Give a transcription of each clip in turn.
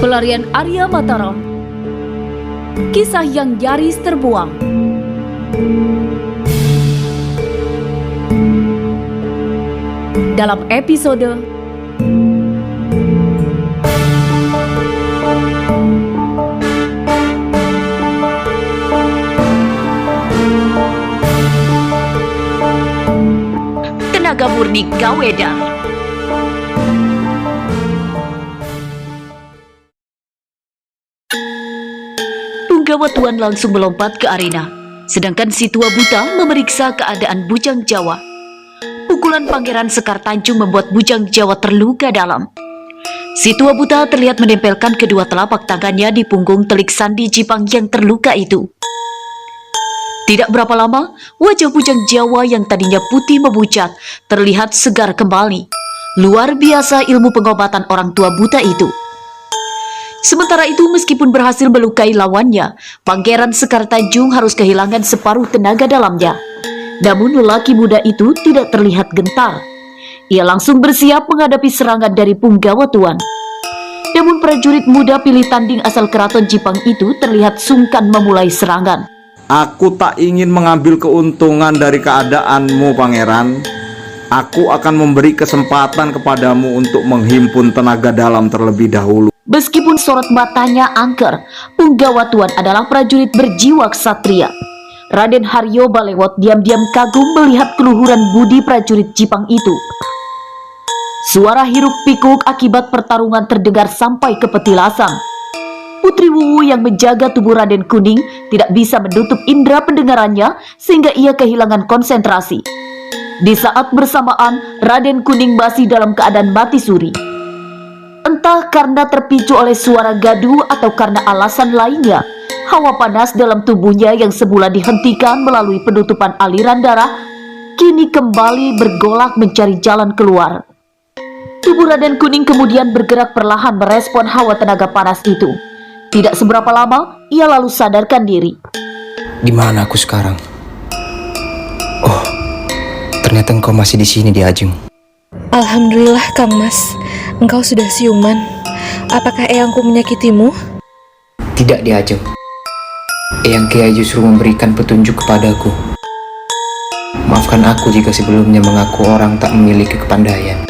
Pelarian Arya Mataram, kisah yang nyaris terbuang. Dalam episode Tenaga Murni Gawedar. Punggawa Tuan langsung melompat ke arena, sedangkan si tua buta memeriksa keadaan Bujang Jawa. Pukulan Pangeran Sekar Tanjung membuat Bujang Jawa terluka dalam. Si tua buta terlihat menempelkan kedua telapak tangannya di punggung telik Sandi Jipang yang terluka itu. Tidak berapa lama, wajah Bujang Jawa yang tadinya putih memucat terlihat segar kembali. Luar biasa ilmu pengobatan orang tua buta itu. Sementara itu, meskipun berhasil melukai lawannya, Pangeran Sekar Tanjung harus kehilangan separuh tenaga dalamnya. Namun lelaki muda itu tidak terlihat gentar. Ia langsung bersiap menghadapi serangan dari Punggawa Tuan. Namun prajurit muda pilih tanding asal keraton Jipang itu terlihat sungkan memulai serangan. Aku tak ingin mengambil keuntungan dari keadaanmu, Pangeran. Aku akan memberi kesempatan kepadamu untuk menghimpun tenaga dalam terlebih dahulu. Meskipun sorot matanya angker, Punggawa Tuan adalah prajurit berjiwa ksatria. Raden Haryo Balewot diam-diam kagum melihat keluhuran budi prajurit Jipang itu. Suara hiruk pikuk akibat pertarungan terdengar sampai ke petilasan. Putri Wuwu yang menjaga tubuh Raden Kuning tidak bisa menutup indera pendengarannya sehingga ia kehilangan konsentrasi. Di saat bersamaan, Raden Kuning masih dalam keadaan mati suri. Entah karena terpicu oleh suara gaduh atau karena alasan lainnya, hawa panas dalam tubuhnya yang semula dihentikan melalui penutupan aliran darah, kini kembali bergolak mencari jalan keluar. Tubuh Raden Kuning kemudian bergerak perlahan merespon hawa tenaga panas itu. Tidak seberapa lama, ia lalu sadarkan diri. Di mana aku sekarang? Oh, ternyata engkau masih di sini, Di Ajeng. Alhamdulillah, Kang Mas. Engkau sudah siuman. Apakah eyangku menyakitimu? Tidak, Di Ajeng. Eyang Kiai justru memberikan petunjuk kepadaku. Maafkan aku jika sebelumnya mengaku orang tak memiliki kepandaian.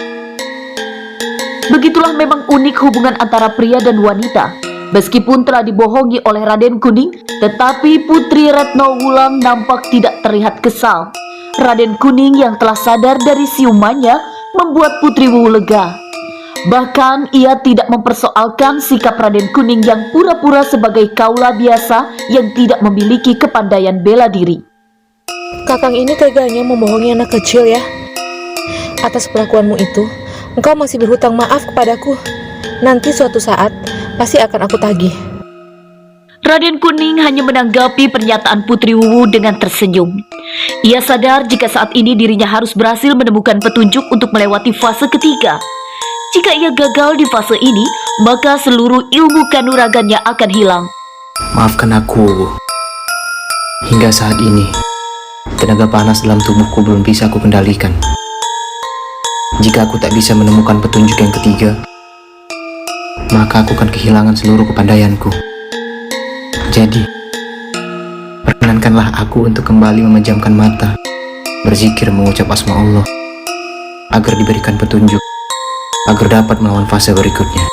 Begitulah memang unik hubungan antara pria dan wanita. Meskipun telah dibohongi oleh Raden Kuning, tetapi Putri Retno Wulang nampak tidak terlihat kesal. Raden Kuning yang telah sadar dari siumannya membuat Putri Wuwu lega. Bahkan ia tidak mempersoalkan sikap Raden Kuning yang pura-pura sebagai kaula biasa yang tidak memiliki kepandaian bela diri. Kakang ini teganya membohongi anak kecil ya. Atas perlakuanmu itu, engkau masih berhutang maaf kepadaku. Nanti suatu saat, pasti akan aku tagih. Raden Kuning hanya menanggapi pernyataan Putri Wuwu dengan tersenyum. Ia sadar jika saat ini dirinya harus berhasil menemukan petunjuk untuk melewati fase ketiga. Jika ia gagal di fase ini, maka seluruh ilmu kanuragannya akan hilang. Maafkan aku, Wuwu. Hingga saat ini, tenaga panas dalam tubuhku belum bisa aku kendalikan. Jika aku tak bisa menemukan petunjuk yang ketiga, maka aku akan kehilangan seluruh kepandaianku. Jadi, perkenankanlah aku untuk kembali memejamkan mata, berzikir mengucap asma Allah, agar diberikan petunjuk, agar dapat melawan fase berikutnya.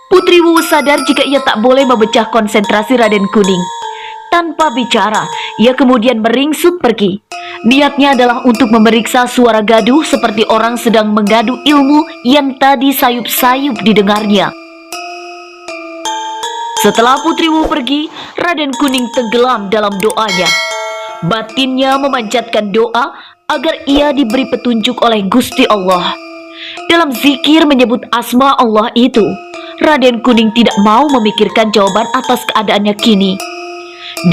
Putri Wuwu sadar jika ia tak boleh memecah konsentrasi Raden Kuning. Tanpa bicara, ia kemudian meringsut pergi. Niatnya adalah untuk memeriksa suara gaduh seperti orang sedang mengadu ilmu yang tadi sayup-sayup didengarnya. Setelah Putri Wuwu pergi, Raden Kuning tenggelam dalam doanya. Batinnya memanjatkan doa agar ia diberi petunjuk oleh Gusti Allah. Dalam zikir menyebut asma Allah itu, Raden Kuning tidak mau memikirkan jawaban atas keadaannya kini.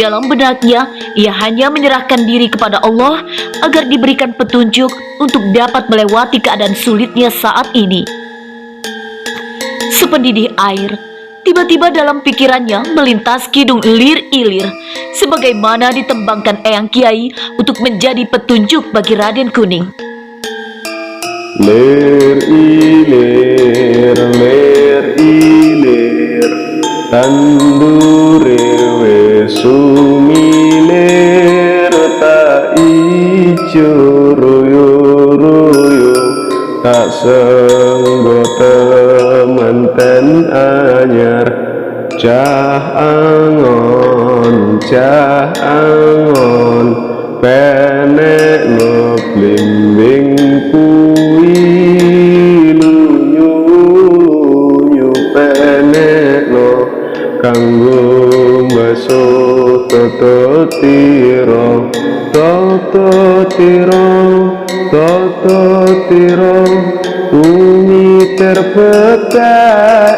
Dalam benaknya, ia hanya menyerahkan diri kepada Allah agar diberikan petunjuk untuk dapat melewati keadaan sulitnya saat ini. Sependidih air, tiba-tiba dalam pikirannya melintas kidung ilir-ilir, sebagaimana ditembangkan Eyang Kiai untuk menjadi petunjuk bagi Raden Kuning. Ler ilir, tandure wis sumilir tak ijo royo-royo tak senggo temanten anyar cah angon penek no blimbing kuwi lunyu penek no kanggo baso toto tiro bunyi terpeta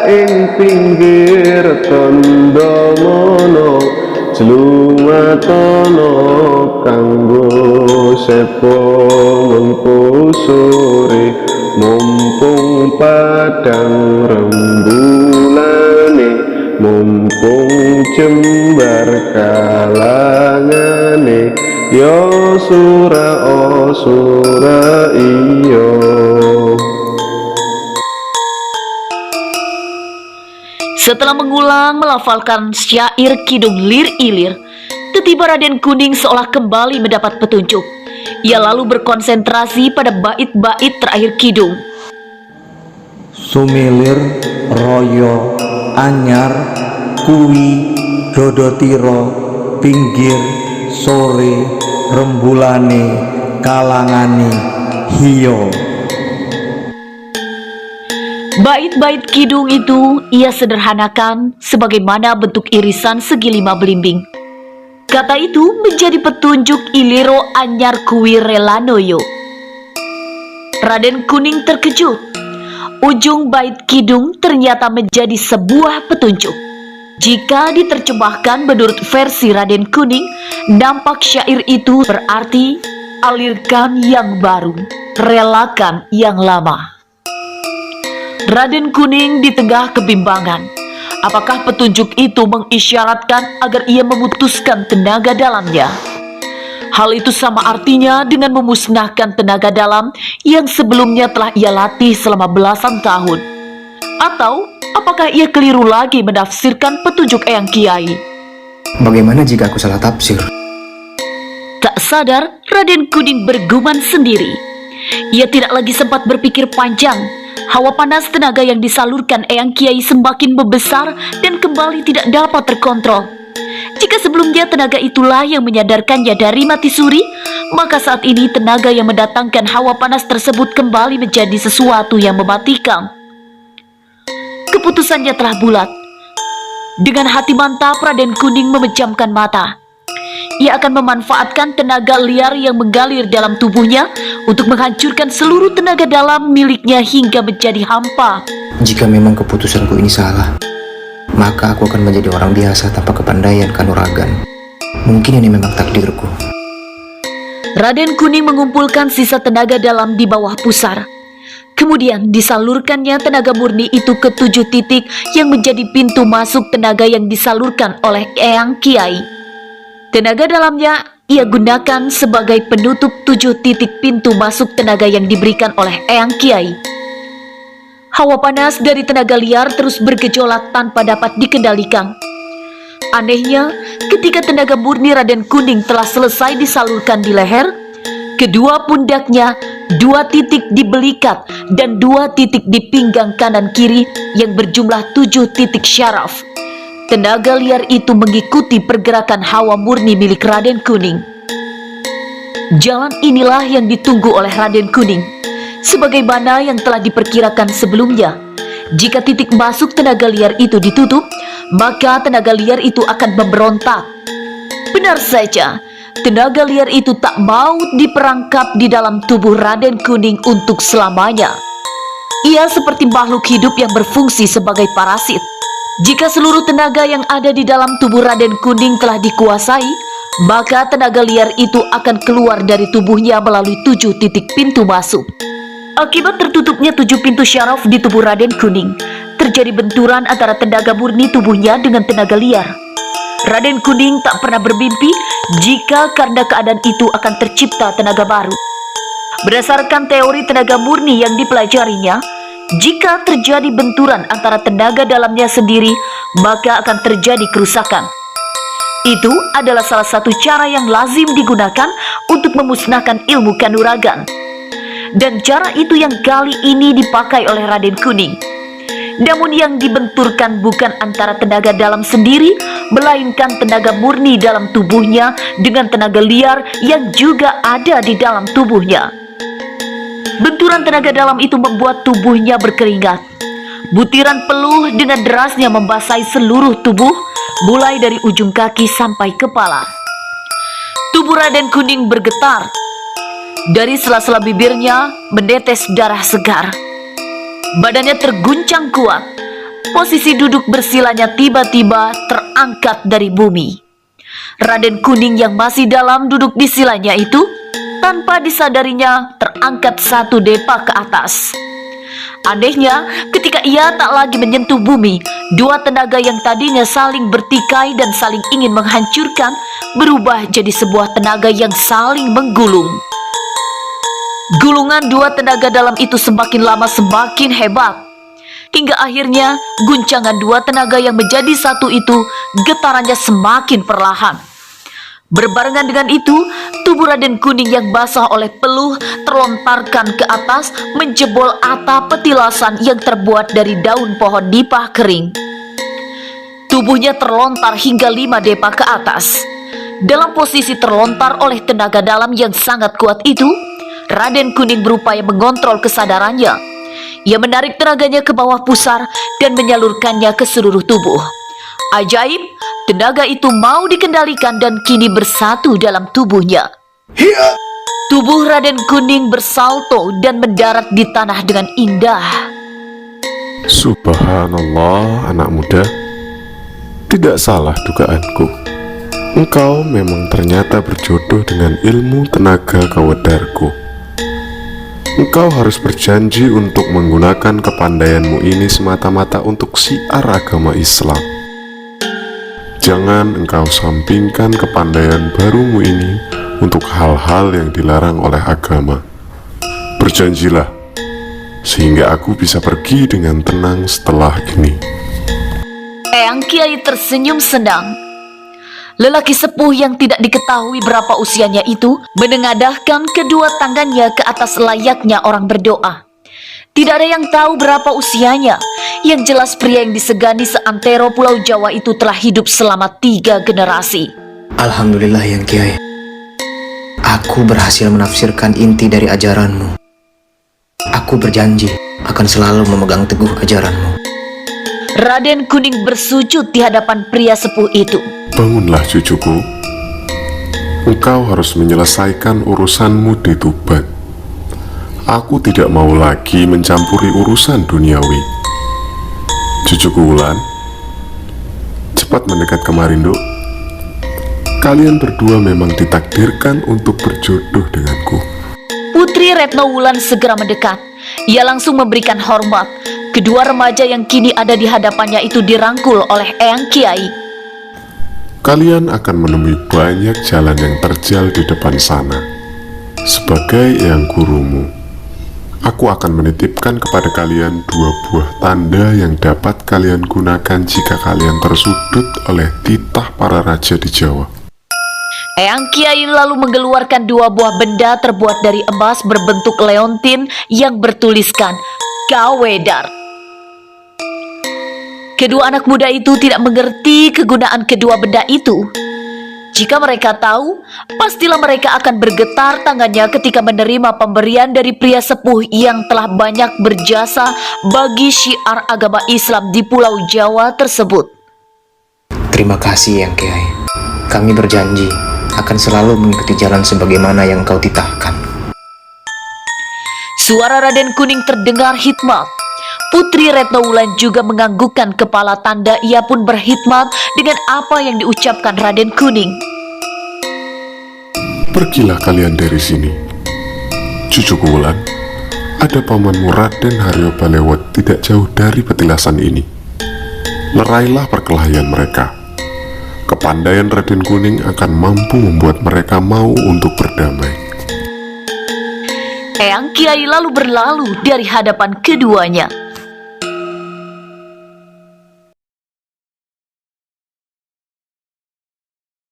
ing pinggir tondo mono Jlumatono kanggo sepo mengko sore mumpung padang rembulane mumpung jembar kalangane yo sura iyo. Setelah mengulang melafalkan syair Kidung Lir Ilir, tiba-tiba Raden Kuning seolah kembali mendapat petunjuk. Ia lalu berkonsentrasi pada bait-bait terakhir Kidung. Sumilir royo anyar kuwi dodotiro pinggir sore rembulane kalangane hiyo. Bait-bait Kidung itu ia sederhanakan sebagaimana bentuk irisan segi 5 belimbing. Kata itu menjadi petunjuk Iliro Anyar Kuwi Relanoyo. Raden Kuning terkejut. Ujung bait Kidung ternyata menjadi sebuah petunjuk. Jika diterjemahkan menurut versi Raden Kuning, nampak syair itu berarti alirkan yang baru, relakan yang lama. Raden Kuning di tengah kebimbangan. Apakah petunjuk itu mengisyaratkan agar ia memutuskan tenaga dalamnya? Hal itu sama artinya dengan memusnahkan tenaga dalam yang sebelumnya telah ia latih selama belasan tahun. Atau apakah ia keliru lagi menafsirkan petunjuk Eyang Kiai? Bagaimana jika aku salah tafsir? Tak sadar, Raden Kuning bergumam sendiri. Ia tidak lagi sempat berpikir panjang. Hawa panas tenaga yang disalurkan Eyang Kiai semakin membesar dan kembali tidak dapat terkontrol. Jika sebelumnya tenaga itulah yang menyadarkannya dari mati suri, maka saat ini tenaga yang mendatangkan hawa panas tersebut kembali menjadi sesuatu yang mematikan. Keputusannya telah bulat. Dengan hati mantap, Raden Kuning memejamkan mata. Ia akan memanfaatkan tenaga liar yang mengalir dalam tubuhnya untuk menghancurkan seluruh tenaga dalam miliknya hingga menjadi hampa. Jika memang keputusanku ini salah, maka aku akan menjadi orang biasa tanpa kepandaian kanuragan. Mungkin ini memang takdirku. Raden Kuning mengumpulkan sisa tenaga dalam di bawah pusar. Kemudian disalurkannya tenaga murni itu ke 7 titik yang menjadi pintu masuk tenaga yang disalurkan oleh Eyang Kiai. Tenaga dalamnya ia gunakan sebagai penutup 7 titik pintu masuk tenaga yang diberikan oleh Eyang Kiai. Hawa panas dari tenaga liar terus bergejolak tanpa dapat dikendalikan. Anehnya, ketika tenaga murni Raden Kuning telah selesai disalurkan di leher, kedua pundaknya 2 titik di belikat dan 2 titik di pinggang kanan kiri yang berjumlah 7 titik syaraf. Tenaga liar itu mengikuti pergerakan hawa murni milik Raden Kuning. Jalan inilah yang ditunggu oleh Raden Kuning. Sebagaimana yang telah diperkirakan sebelumnya, jika titik masuk tenaga liar itu ditutup, maka tenaga liar itu akan memberontak. Benar saja, tenaga liar itu tak mau diperangkap di dalam tubuh Raden Kuning untuk selamanya. Ia seperti makhluk hidup yang berfungsi sebagai parasit. Jika seluruh tenaga yang ada di dalam tubuh Raden Kuning telah dikuasai, maka tenaga liar itu akan keluar dari tubuhnya melalui 7 titik pintu masuk. Akibat tertutupnya 7 pintu syaraf di tubuh Raden Kuning, terjadi benturan antara tenaga murni tubuhnya dengan tenaga liar. Raden Kuning tak pernah bermimpi jika karena keadaan itu akan tercipta tenaga baru. Berdasarkan teori tenaga murni yang dipelajarinya, jika terjadi benturan antara tenaga dalamnya sendiri, maka akan terjadi kerusakan. Itu adalah salah satu cara yang lazim digunakan untuk memusnahkan ilmu kanuragan. Dan cara itu yang kali ini dipakai oleh Raden Kuning. Namun yang dibenturkan bukan antara tenaga dalam sendiri, melainkan tenaga murni dalam tubuhnya dengan tenaga liar yang juga ada di dalam tubuhnya. Benturan tenaga dalam itu membuat tubuhnya berkeringat. Butiran peluh dengan derasnya membasahi seluruh tubuh, mulai dari ujung kaki sampai kepala. Tubuh Raden Kuning bergetar. Dari sela-sela bibirnya menetes darah segar. Badannya terguncang kuat. Posisi duduk bersilanya tiba-tiba terangkat dari bumi. Raden Kuning yang masih dalam duduk di silanya itu, tanpa disadarinya terangkat 1 depa ke atas. Anehnya, ketika ia tak lagi menyentuh bumi, 2 tenaga yang tadinya saling bertikai dan saling ingin menghancurkan, berubah jadi sebuah tenaga yang saling menggulung. Gulungan 2 tenaga dalam itu semakin lama semakin hebat. Hingga akhirnya guncangan 2 tenaga yang menjadi satu itu getarannya semakin perlahan. Berbarengan dengan itu, tubuh Raden Kuning yang basah oleh peluh terlontarkan ke atas menjebol atap petilasan yang terbuat dari daun pohon nipah kering. Tubuhnya terlontar hingga 5 depa ke atas. Dalam posisi terlontar oleh tenaga dalam yang sangat kuat itu, Raden Kuning berupaya mengontrol kesadarannya. Ia menarik tenaganya ke bawah pusar dan menyalurkannya ke seluruh tubuh. Ajaib, tenaga itu mau dikendalikan dan kini bersatu dalam tubuhnya. Tubuh Raden Kuning bersalto dan mendarat di tanah dengan indah. Subhanallah, anak muda. Tidak salah dugaanku. Engkau memang ternyata berjodoh dengan ilmu tenaga kawedarku. Engkau harus berjanji untuk menggunakan kepandaianmu ini semata-mata untuk syiar agama Islam. Jangan engkau sampingkan kepandaian barumu ini untuk hal-hal yang dilarang oleh agama. Berjanjilah, sehingga aku bisa pergi dengan tenang setelah ini. Eyang Kiai tersenyum senang. Lelaki sepuh yang tidak diketahui berapa usianya itu menengadahkan kedua tangannya ke atas layaknya orang berdoa. Tidak ada yang tahu berapa usianya. Yang jelas pria yang disegani seantero Pulau Jawa itu telah hidup selama 3 generasi. Alhamdulillah Yang Kiai. Aku berhasil menafsirkan inti dari ajaranmu. Aku berjanji akan selalu memegang teguh ajaranmu. Raden Kuning bersujud di hadapan pria sepuh itu. Bangunlah cucuku. Engkau harus menyelesaikan urusanmu di Tuban. Aku tidak mau lagi mencampuri urusan duniawi. Cucuku Wulan, cepat mendekat kemari, Nduk. Kalian berdua memang ditakdirkan untuk berjodoh denganku. Putri Retno Wulan segera mendekat. Ia langsung memberikan hormat. Kedua remaja yang kini ada di hadapannya itu dirangkul oleh Eyang Kiai. Kalian akan menemui banyak jalan yang terjal di depan sana. Sebagai Eyang gurumu, aku akan menitipkan kepada kalian 2 buah tanda yang dapat kalian gunakan jika kalian tersudut oleh titah para raja di Jawa. Eyang Kiai lalu mengeluarkan 2 buah benda terbuat dari emas berbentuk leontin yang bertuliskan Kawedar. Kedua anak muda itu tidak mengerti kegunaan kedua benda itu. Jika mereka tahu, pastilah mereka akan bergetar tangannya ketika menerima pemberian dari pria sepuh yang telah banyak berjasa bagi syiar agama Islam di Pulau Jawa tersebut. Terima kasih Yang Kiai. Kami berjanji akan selalu mengikuti jalan sebagaimana yang kau titahkan. Suara Raden Kuning terdengar hikmat. Putri Retno Wulan juga menganggukkan kepala tanda ia pun berkhidmat dengan apa yang diucapkan Raden Kuning. Pergilah kalian dari sini. Cucuku Wulan, ada pamanmu Raden Haryo Balewot tidak jauh dari petilasan ini. Lerailah perkelahian mereka. Kepandaian Raden Kuning akan mampu membuat mereka mau untuk berdamai. Eyang Kiai lalu berlalu dari hadapan keduanya.